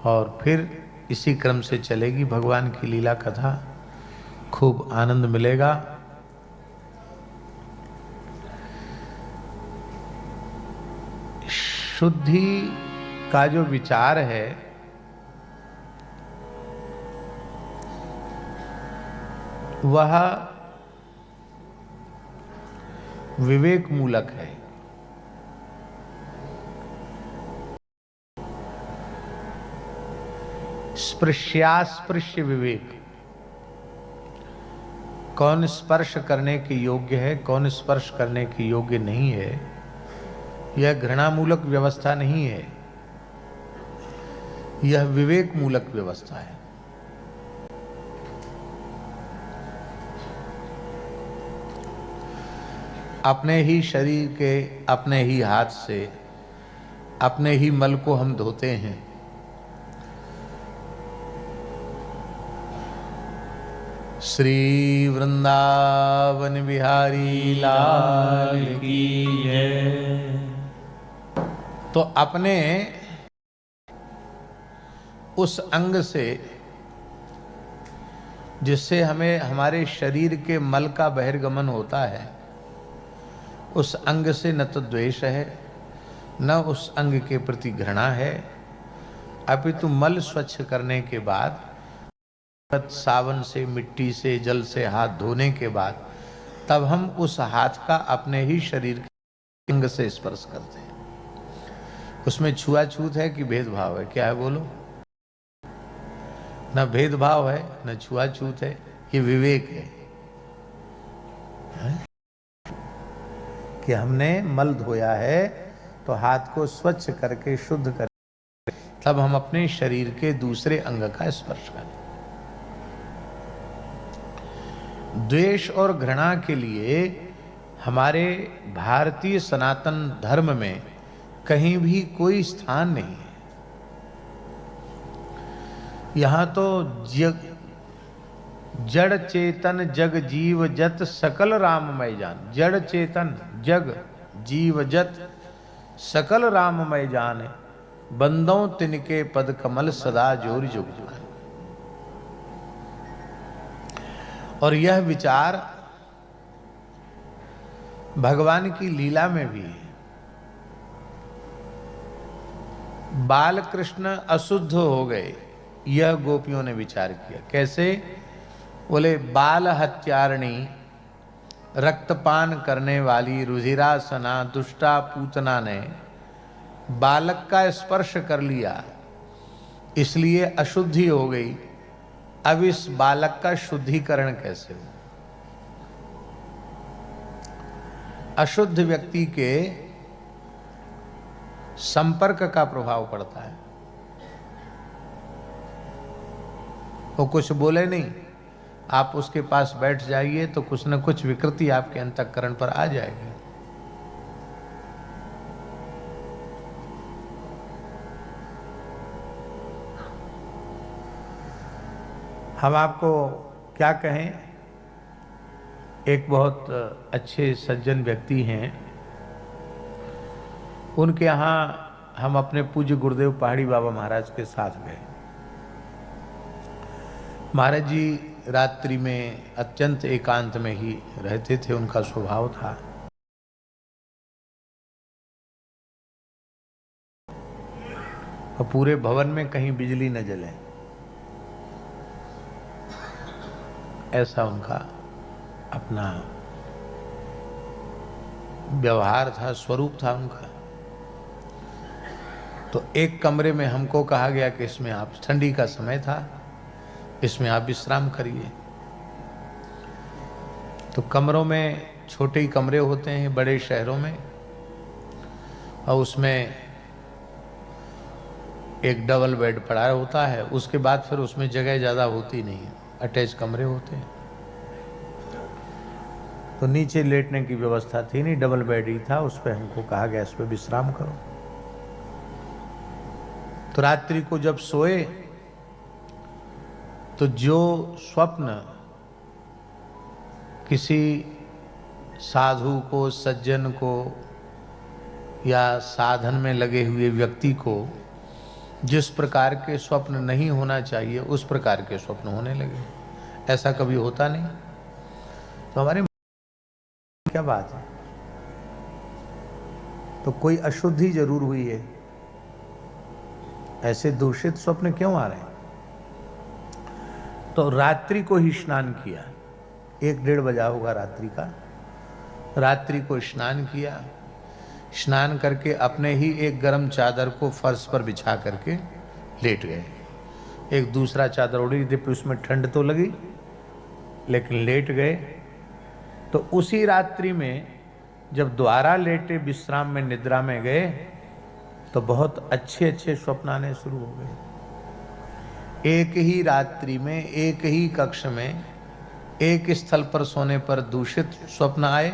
और फिर इसी क्रम से चलेगी भगवान की लीला कथा। खूब आनंद मिलेगा। शुद्धि का जो विचार है वह विवेक मूलक है। स्पृश्यास्पृश्य विवेक, कौन स्पर्श करने के योग्य है, कौन स्पर्श करने के योग्य नहीं है, यह घृणामूलक व्यवस्था नहीं है, यह विवेक मूलक व्यवस्था है। अपने ही शरीर के अपने ही हाथ से अपने ही मल को हम धोते हैं। श्री वृंदावन बिहारी लाल की जय। तो अपने उस अंग से जिससे हमें हमारे शरीर के मल का बहिर्गमन होता है, उस अंग से न तो द्वेष है, न उस अंग के प्रति घृणा है, अपितु मल स्वच्छ करने के बाद, सावन से, मिट्टी से, जल से हाथ धोने के बाद, तब हम उस हाथ का अपने ही शरीर के अंग से स्पर्श करते हैं। उसमें छुआछूत है कि भेदभाव है? क्या है बोलो? न भेदभाव है, न छुआछूत है, ये विवेक है, कि हमने मल धोया है तो हाथ को स्वच्छ करके शुद्ध करके तब हम अपने शरीर के दूसरे अंग का स्पर्श करें। द्वेष और घृणा के लिए हमारे भारतीय सनातन धर्म में कहीं भी कोई स्थान नहीं है। यहाँ तो जड़ चेतन जग जीव जत सकल राममय जान। जड़ चेतन जग जीव जत सकल राममय जान, बंदों तिनके पद कमल सदा जोर जुग जान। और यह विचार भगवान की लीला में भी है। बाल कृष्ण अशुद्ध हो गए, यह गोपियों ने विचार किया। कैसे? बोले बाल हत्यारणी, रक्तपान करने वाली रुधिरासना दुष्टा पूतना ने बालक का स्पर्श कर लिया, इसलिए अशुद्धि हो गई। अब इस बालक का शुद्धिकरण कैसे हो? अशुद्ध व्यक्ति के संपर्क का प्रभाव पड़ता है। वो कुछ बोले नहीं, आप उसके पास बैठ जाइए तो कुछ न कुछ विकृति आपके अंतःकरण पर आ जाएगी। हम आपको क्या कहें, एक बहुत अच्छे सज्जन व्यक्ति हैं, उनके यहाँ हम अपने पूज्य गुरुदेव पहाड़ी बाबा महाराज के साथ गए। महाराज जी रात्रि में अत्यंत एकांत में ही रहते थे, उनका स्वभाव था। और पूरे भवन में कहीं बिजली न जले, ऐसा उनका अपना व्यवहार था, स्वरूप था उनका। तो एक कमरे में हमको कहा गया कि इसमें आप, ठंडी का समय था, इसमें आप विश्राम करिए। तो कमरों में, छोटे ही कमरे होते हैं बड़े शहरों में, और उसमें एक डबल बेड पड़ा होता है। उसके बाद फिर उसमें जगह ज़्यादा होती नहीं है, अटैच कमरे होते हैं। तो नीचे लेटने की व्यवस्था थी नहीं, डबल बेड ही था, उस पर हमको कहा गया इस पर विश्राम करो। तो रात्रि को जब सोए तो जो स्वप्न किसी साधु को, सज्जन को या साधन में लगे हुए व्यक्ति को जिस प्रकार के स्वप्न नहीं होना चाहिए उस प्रकार के स्वप्न होने लगे। ऐसा कभी होता नहीं। तो हमारे क्या बात है, तो कोई अशुद्धि जरूर हुई है। ऐसे दूषित स्वप्न क्यों आ रहे हैं? तो रात्रि को ही स्नान किया, 1-1:30 बजा होगा रात्रि का। रात्रि को स्नान किया, स्नान करके अपने ही एक गर्म चादर को फर्श पर बिछा करके लेट गए। एक दूसरा चादर ओढ़ी थी, उसमें ठंड तो लगी लेकिन लेट गए। तो उसी रात्रि में जब द्वारा लेटे विश्राम में निद्रा में गए तो बहुत अच्छे अच्छे स्वप्न आने शुरू हो गए। एक ही रात्रि में, एक ही कक्ष में, एक स्थल पर सोने पर दूषित स्वप्न आए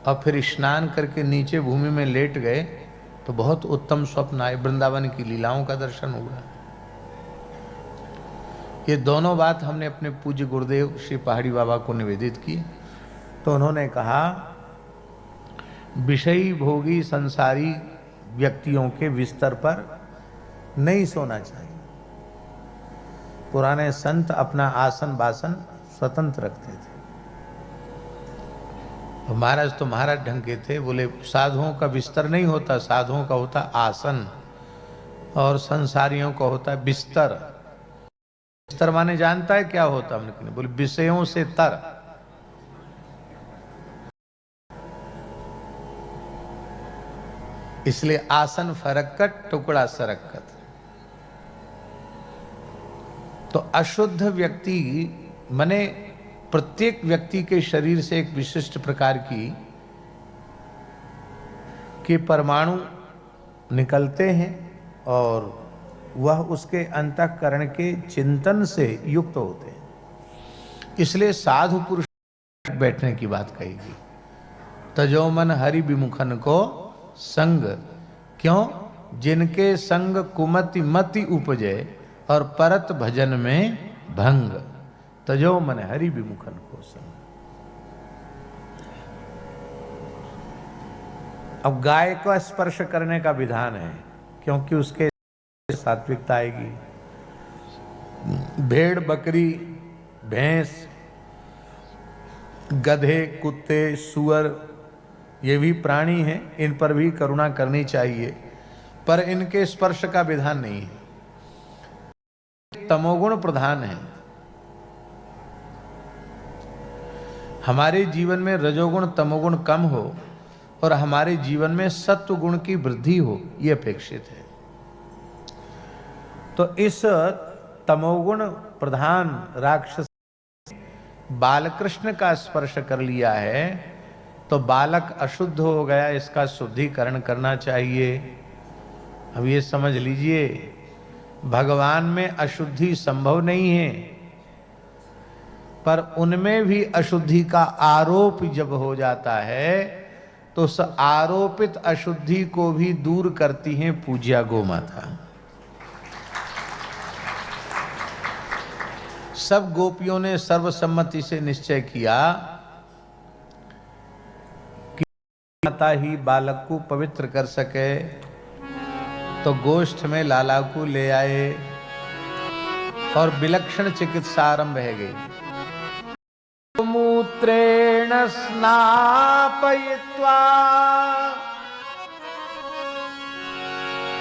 और फिर स्नान करके नीचे भूमि में लेट गए तो बहुत उत्तम स्वप्न आए। वृंदावन की लीलाओं का दर्शन हुआ। ये दोनों बात हमने अपने पूज्य गुरुदेव श्री पहाड़ी बाबा को निवेदित की। तो उन्होंने कहा, विषयी भोगी संसारी व्यक्तियों के बिस्तर पर नहीं सोना चाहिए। पुराने संत अपना आसन बासन स्वतंत्र रखते थे। महाराज तो महाराज ढंग के थे, बोले साधुओं का बिस्तर नहीं होता, साधुओं का होता आसन और संसारियों का होता बिस्तर। बिस्तर माने जानता है क्या होता? हमने बोले विषयों से तर। इसलिए आसन फरक्कत टुकड़ा सरक्कत। तो अशुद्ध व्यक्ति माने प्रत्येक व्यक्ति के शरीर से एक विशिष्ट प्रकार के परमाणु निकलते हैं और वह उसके अंतःकरण के चिंतन से युक्त होते हैं। इसलिए साधु पुरुष बैठने की बात कहेगी। तजो मन हरि विमुखन को संग, क्यों? जिनके संग कुमति मति उपजे और परत भजन में भंग। तजो मन हरि विमुखन को संग। अब गाय को स्पर्श करने का विधान है क्योंकि उसके सात्विकता आएगी। भेड़, बकरी, भैंस, गधे, कुत्ते, सुअर, ये भी प्राणी हैं, इन पर भी करुणा करनी चाहिए, पर इनके स्पर्श का विधान नहीं है। तमोगुण प्रधान है। हमारे जीवन में रजोगुण तमोगुण कम हो और हमारे जीवन में सत्व गुण की वृद्धि हो, यह अपेक्षित है। तो इस तमोगुण प्रधान राक्षस बालकृष्ण का स्पर्श कर लिया है तो बालक अशुद्ध हो गया, इसका शुद्धिकरण करना चाहिए। अब ये समझ लीजिए, भगवान में अशुद्धि संभव नहीं है, पर उनमें भी अशुद्धि का आरोप जब हो जाता है तो उस आरोपित अशुद्धि को भी दूर करती हैं पूज्या गोमाता। सब गोपियों ने सर्वसम्मति से निश्चय किया कि माता ही बालक को पवित्र कर सके, तो गोष्ठ में लाला को ले आए और विलक्षण चिकित्सा आरंभ है गई। मूत्रेण स्नापयित्वा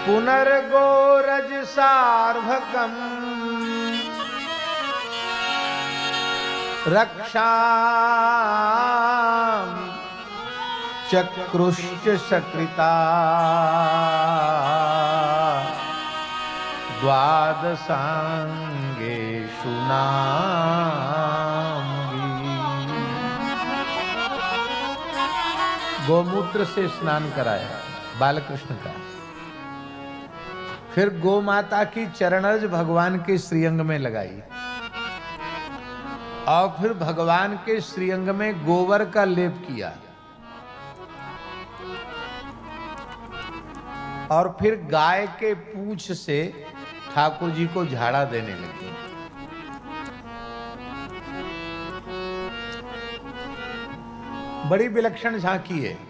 पुनर्गोरज सार्भकम् रक्षां चक्रुश्च सकृता द्वादशांगेषु नाम्भी। गोमूत्र से स्नान कराया बालकृष्ण का, फिर गोमाता की चरणरज भगवान के श्रीअंग में लगाई और फिर भगवान के श्रीअंग में गोबर का लेप किया और फिर गाय के पूंछ से ठाकुर जी को झाड़ा देने लगी। बड़ी विलक्षण झांकी है।